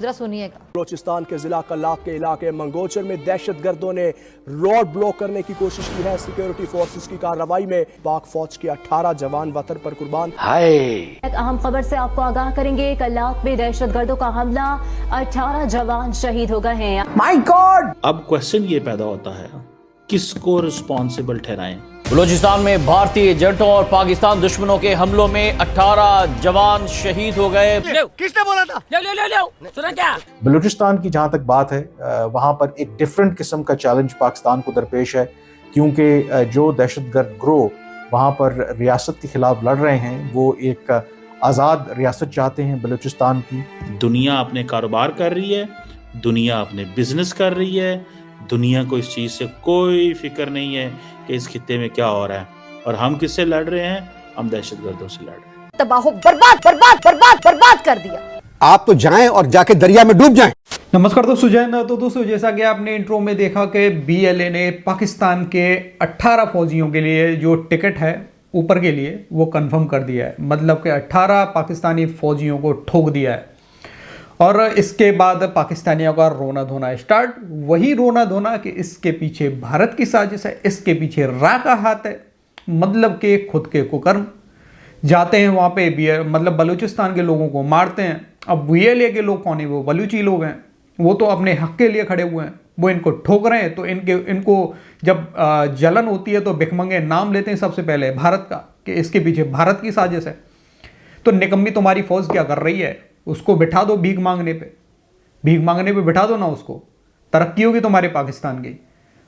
जरा सुनिएगा। बलोचिस्तान के जिला कल्लात के इलाके मंगोचर में दहशतगर्दों ने रोड ब्लॉक करने की कोशिश की है। सिक्योरिटी फोर्सेस की कार्रवाई में पाक फौज के 18 जवान वतन पर कुर्बान। अहम खबर से आपको आगाह करेंगे। कल्लात में दहशतगर्दों का हमला, 18 जवान शहीद हो गए हैं। My God! अब क्वेश्चन ये पैदा होता है, किसको रिस्पॉन्सिबल ठहराएं? बलूचिस्तान में भारतीय एजेंटों और पाकिस्तान दुश्मनों के हमलों में 18 जवान शहीद हो गए। किसने बोला था? सुना क्या? बलूचिस्तान की जहाँ तक बात है, वहाँ पर एक डिफरेंट किस्म का चैलेंज पाकिस्तान को दरपेश है, क्योंकि जो दहशतगर्द ग्रोह वहाँ पर रियासत के खिलाफ लड़ रहे हैं, वो एक आज़ाद रियासत चाहते हैं बलूचिस्तान की। दुनिया अपने कारोबार कर रही है, दुनिया अपने बिजनेस कर रही है, दुनिया को इस चीज़ से कोई फिक्र नहीं है कि इस खित्ते में क्या हो रहा है। और हम किससे लड़ रहे हैं? हम दहशतगर्दों से लड़ रहे हैं। तबाह बर्बाद कर दिया। आप तो जाएं और जाके दरिया में डूब जाएं। नमस्कार दोस्तों, जय हिंद। तो दोस्तों, जैसा कि आपने इंट्रो में देखा कि BLA ने पाकिस्तान के 18 फौजियों के लिए जो टिकट है ऊपर के लिए वो कंफर्म कर दिया है। मतलब कि 18 पाकिस्तानी फौजियों को ठोक दिया है। और इसके बाद पाकिस्तानियों का रोना धोना स्टार्ट। वही रोना धोना कि इसके पीछे भारत की साजिश है, इसके पीछे रा का हाथ है। मतलब कि खुद के कुकर्म जाते हैं वहाँ पे, मतलब बलूचिस्तान के लोगों को मारते हैं। अब BLA के लोग कौन है? वो बलूची लोग हैं। वो तो अपने हक के लिए खड़े हुए हैं, वो इनको ठोक रहे हैं। तो इनको जब जलन होती है तो भिखमंगे नाम लेते हैं सबसे पहले भारत का, कि इसके पीछे भारत की साजिश है। तो निकम्मी तुम्हारी फौज क्या कर रही है? उसको बिठा दो भीख मांगने पे बिठा दो ना, उसको तरक्की होगी तुम्हारे पाकिस्तान की।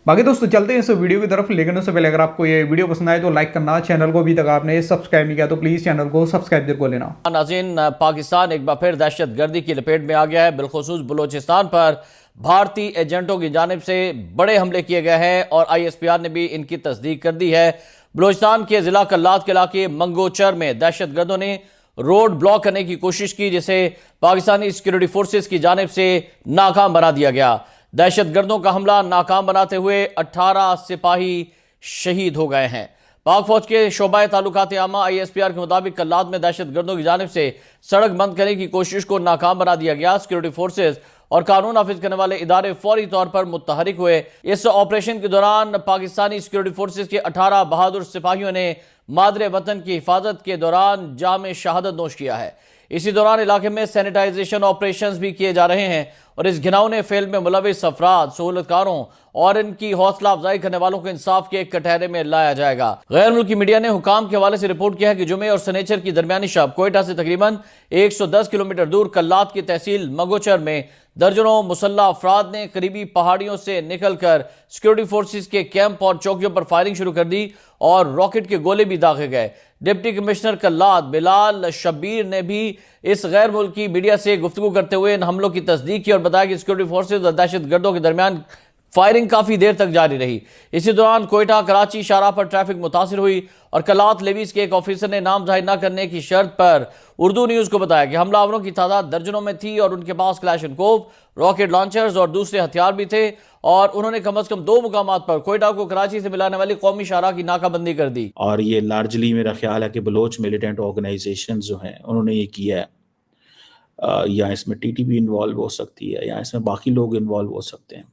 बाकी दोस्तों चलते हैं इस वीडियो की तरफ, लेकिन उससे पहले अगर आपको ये वीडियो पसंद आए तो लाइक करना, चैनल को अभी तक आपने सब्सक्राइब नहीं किया तो प्लीज चैनल को सब्सक्राइब जरूर लेना। नाज़रीन, पाकिस्तान एक बार फिर दहशतगर्दी की लपेट में आ गया है। बिलखुसूस बलूचिस्तान पर भारतीय एजेंटों की जानिब से बड़े हमले किए गए हैं और ISPR ने भी इनकी तस्दीक कर दी है। बलूचिस्तान के जिला कल्लात के इलाके मंगोचर में दहशतगर्दों ने रोड ब्लॉक करने की कोशिश की, जिसे पाकिस्तानी सिक्योरिटी फोर्सेस की जानिब से नाकाम बना दिया गया। दहशतगर्दों का हमला नाकाम बनाते हुए 18 सिपाही शहीद हो गए हैं। पाक फौज के शोबाए ताल्लुकात आमा ISPR के मुताबिक कल्लात में दहशतगर्दों की जानिब से सड़क बंद करने की कोशिश को नाकाम बना दिया गया। सिक्योरिटी फोर्सेस और कानून नाफिज करने वाले इदारे फौरी तौर पर मुतहरिक हुए। इस ऑपरेशन के दौरान पाकिस्तानी सिक्योरिटी फोर्सेस के 18 बहादुर सिपाहियों ने मादरे वतन की हिफाजत के दौरान जामे शहादत नोश किया है। इसी दौरान इलाके में सैनिटाइजेशन ऑपरेशंस भी किए जा रहे हैं और इस घिनौने फेल में मुलविस अफराद, सहूलतकारों और इनकी हौसला अफजाई करने वालों को इंसाफ के कटहरे में लाया जाएगा। गैर मुल्की मीडिया ने हुकाम के हवाले से रिपोर्ट किया है कि जुमे और सनेचर की दरमियानी शब कोयटा से तकरीबन 110 किलोमीटर दूर कल्लात की तहसील मंगोचर में दर्जनों मुसल्लह अफराद ने करीबी पहाड़ियों से निकलकर सिक्योरिटी फोर्सेस के कैंप और चौकियों पर फायरिंग शुरू कर दी और रॉकेट के गोले भी दागे गए। डिप्टी कमिश्नर कल्लात बिलाल शब्बीर ने भी इस गैर मुल्की मीडिया से गुफ्तगू करते हुए इन हमलों की तस्दीक की और बताया कि सिक्योरिटी फोर्सेज और दहशतगर्दों के दरमियान फायरिंग काफी देर तक जारी रही। इसी दौरान कोयटा कराची शाहराह पर ट्रैफिक मुतासिर हुई और कल्लात लेवीज के एक ऑफिसर ने नाम जाहिर न करने की शर्त पर उर्दू न्यूज को बताया कि हमलावरों की तादाद दर्जनों में थी और उनके पास क्लैशनकोव, रॉकेट लॉन्चर्स और दूसरे हथियार भी थे और उन्होंने कम अज कम 2 मुकामात पर कोयटा को कराची से मिलाने वाली कौमी शाहराह की नाकाबंदी कर दी। और ये लार्जली मेरा ख्याल है कि बलोच मिलिटेंट ऑर्गेनाइजेशन जो हैं उन्होंने ये किया है। या इसमें TTP इन्वॉल्व हो सकती है या इसमें बाकी लोग इन्वॉल्व हो सकते हैं।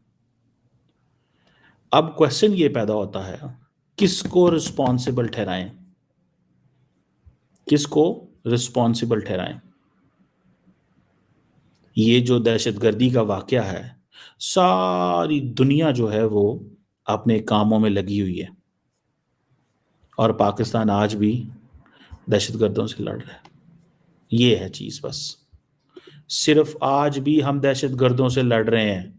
अब क्वेश्चन ये पैदा होता है, किसको रिस्पॉन्सिबल ठहराएं? किसको रिस्पॉन्सिबल ठहराएं? ये जो दहशतगर्दी का वाकया है, सारी दुनिया जो है वो अपने कामों में लगी हुई है और पाकिस्तान आज भी दहशतगर्दों से लड़ रहा है। ये है चीज, बस सिर्फ आज भी हम दहशतगर्दों से लड़ रहे हैं।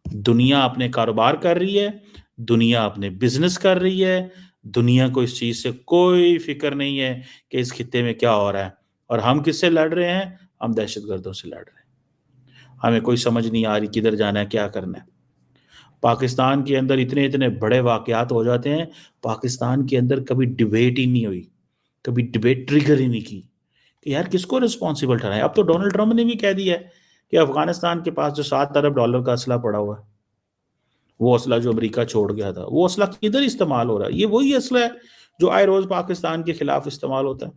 दुनिया अपने कारोबार कर रही है, दुनिया अपने बिजनेस कर रही है, दुनिया को इस चीज से कोई फिक्र नहीं है कि इस खित्ते में क्या हो रहा है। और हम किससे लड़ रहे हैं? हम दहशतगर्दों से लड़ रहे हैं। हमें कोई समझ नहीं आ रही किधर जाना है, क्या करना है। पाकिस्तान के अंदर इतने इतने बड़े वाकयात हो जाते हैं, पाकिस्तान के अंदर कभी डिबेट ही नहीं हुई, कभी डिबेट ट्रिगर ही नहीं की कि यार किसको रिस्पॉन्सिबल ठहराएं। अब तो डोनाल्ड ट्रंप ने भी कह दिया है कि अफगानिस्तान के पास जो $7 अरब का असला पड़ा हुआ है, वो असला जो अमेरिका छोड़ गया था, वो असला किधर इस्तेमाल हो रहा है? ये वही असला है जो आए रोज पाकिस्तान के खिलाफ इस्तेमाल होता है।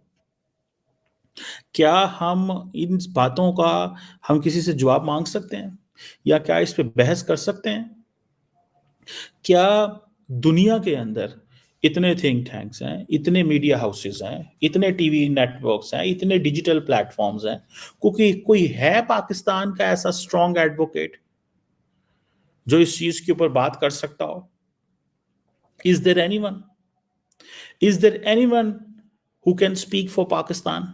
क्या हम इन बातों का हम किसी से जवाब मांग सकते हैं, या क्या इस पे बहस कर सकते हैं? क्या दुनिया के अंदर इतने थिंक टैंक्स हैं, इतने मीडिया हाउसेस हैं, इतने टीवी नेटवर्क्स हैं, इतने डिजिटल प्लेटफॉर्म्स हैं, क्योंकि कोई है पाकिस्तान का ऐसा स्ट्रॉन्ग एडवोकेट जो इस चीज के ऊपर बात कर सकता हो? Is there anyone? Is there anyone who can speak for Pakistan?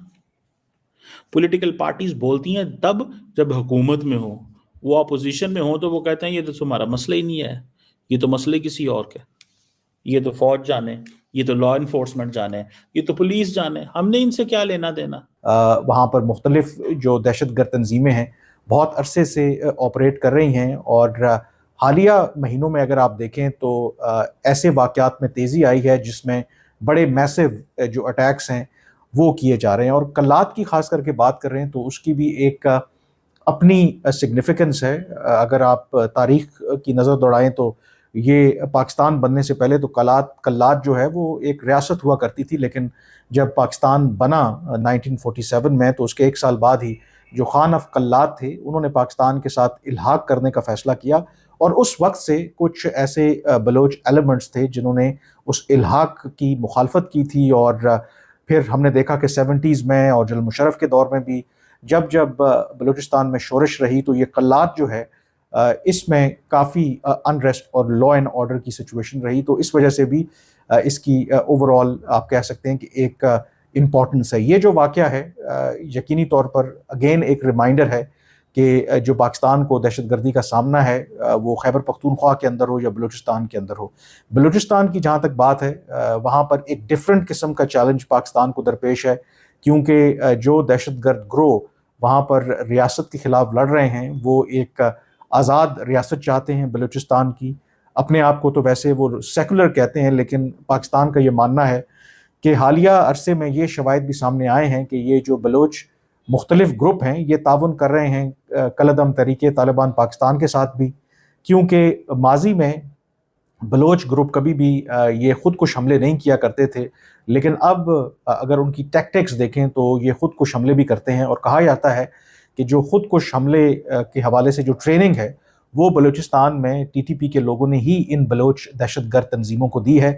Political parties बोलती हैं तब जब हुकूमत में हो, वो अपोजिशन में हो तो वो कहते हैं ये तो तुम्हारा मसला ही नहीं है, ये तो मसले किसी और के, ये तो फौज जाने, ये तो लॉ इन्फोर्समेंट जाने, ये तो पुलिस जाने, हमने इनसे क्या लेना देना। वहाँ पर मुख्तलिफ जो दहशतगर्द तंजीमें हैं बहुत अरसे से ऑपरेट कर रही हैं, और हालिया महीनों में अगर आप देखें तो ऐसे वाक़यात में तेज़ी आई है जिसमें बड़े मैसिव जो अटैक्स हैं वो किए जा रहे हैं। और कल्लात की ख़ास करके बात कर रहे हैं तो उसकी भी एक अपनी सिग्निफिकेंस है। अगर आप तारीख़ की नज़र दौड़ाएं तो ये पाकिस्तान बनने से पहले तो कल्लात जो है वो एक रियासत हुआ करती थी, लेकिन जब पाकिस्तान बना 1947 में तो उसके 1 साल बाद ही जो खान ऑफ कल्लात थे उन्होंने पाकिस्तान के साथ इल्हाक करने का फ़ैसला किया, और उस वक्त से कुछ ऐसे बलोच एलिमेंट्स थे जिन्होंने उस इल्हाक की मुखालफत की थी। और फिर हमने देखा कि 70s में और जनरल मुशर्रफ के दौर में भी जब बलूचिस्तान में शोरश रही तो ये कल्लात जो है इसमें काफ़ी अनरेस्ट और लॉ एंड ऑर्डर की सिचुएशन रही। तो इस वजह से भी इसकी ओवरऑल आप कह सकते हैं कि एक इम्पॉर्टेंस है। ये जो वाक़या है यकीनी तौर पर अगेन एक रिमाइंडर है कि जो पाकिस्तान को दहशतगर्दी का सामना है वो खैबर पख्तूनख्वा के अंदर हो या बलूचिस्तान के अंदर हो। बलूचिस्तान की जहाँ तक बात है वहाँ पर एक डिफरेंट किस्म का चैलेंज पाकिस्तान को दरपेश है, क्योंकि जो दहशतगर्द ग्रोह वहाँ पर रियासत के ख़िलाफ़ लड़ रहे हैं वो एक आज़ाद रियासत चाहते हैं बलूचिस्तान की। अपने आप को तो वैसे वो सेकुलर कहते हैं, लेकिन पाकिस्तान का ये मानना है कि हालिया अरसे में ये शवाहिद भी सामने आए हैं कि ये जो बलोच मुख्तलिफ ग्रुप हैं ये ताउन कर रहे हैं कलअदम तरीके तालिबान पाकिस्तान के साथ भी, क्योंकि माजी में बलोच ग्रुप कभी भी ये खुदकुश हमले नहीं किया करते थे, लेकिन अब अगर उनकी टैक्टिक्स देखें तो ये खुदकुश हमले भी करते हैं। और कहा जाता है कि जो खुदकुश हमले के हवाले से जो ट्रेनिंग है वो बलूचिस्तान में टीटीपी के लोगों ने ही इन बलोच दहशतगर्द तंजीमों को दी है।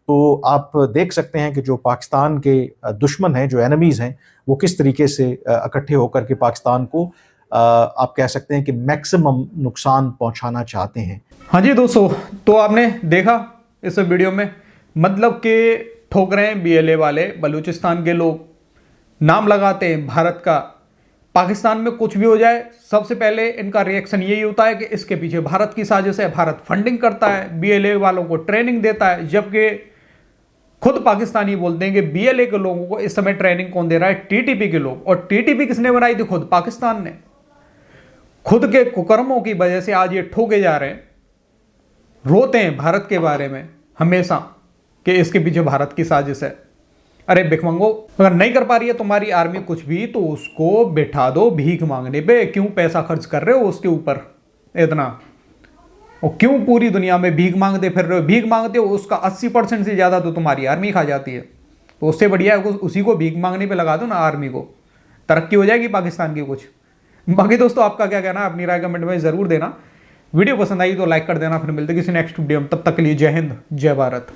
तो आप देख सकते हैं कि जो पाकिस्तान के दुश्मन हैं, जो एनिमीज़ हैं, वो किस तरीके से इकट्ठे होकर के पाकिस्तान को आप कह सकते हैं कि मैक्सिमम नुकसान पहुंचाना चाहते हैं। हाँ जी दोस्तों, तो आपने देखा इस वीडियो में, मतलब कि ठोक रहे हैं BLA वाले, बलूचिस्तान के लोग नाम लगाते हैं भारत का। पाकिस्तान में कुछ भी हो जाए सबसे पहले इनका रिएक्शन यही होता है कि इसके पीछे भारत की साजिश है, भारत फंडिंग करता है, BLA वालों को ट्रेनिंग देता है, जबकि खुद पाकिस्तानी बोलते हैं कि BLA के लोगों को इस समय ट्रेनिंग कौन दे रहा है? TTP के लोग। और TTP किसने बनाई थी? खुद पाकिस्तान ने। खुद के कुकर्मों की वजह से आज ये ठोके जा रहे हैं, रोते हैं भारत के बारे में हमेशा कि इसके पीछे भारत की साजिश है। अरे भिखमंगो, अगर नहीं कर पा रही है तुम्हारी आर्मी कुछ भी तो उसको बैठा दो भीख मांगने पे। क्यों पैसा खर्च कर रहे हो उसके ऊपर इतना, और क्यों पूरी दुनिया में भीख मांगते फिर रहे हो? भीख मांगते हो उसका 80% से ज़्यादा तो तुम्हारी आर्मी खा जाती है। तो उससे बढ़िया है उसी को भीख मांगने पे लगा दो ना, आर्मी को, तरक्की हो जाएगी पाकिस्तान की कुछ। बाकी दोस्तों आपका क्या कहना है अपनी राय कमेंट में ज़रूर देना। वीडियो पसंद आई तो लाइक कर देना। फिर मिलते किसी नेक्स्ट वीडियो में, तब तक के लिए जय हिंद जय भारत।